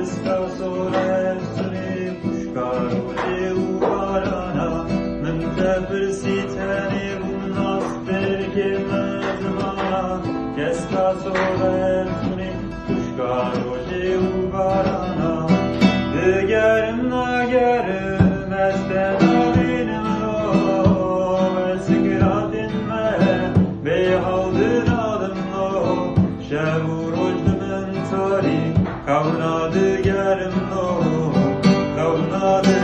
Esta solettuni pușcarule uvarana, Mântă persitene bunnas perchemezma. Esta solettuni pușcarule uvarana, Dögerim nagerim esten benim lo, Vesikiratin me beyhaldır adım lo, Şevurojdumen tari kavnadı gerim lo, kavnadı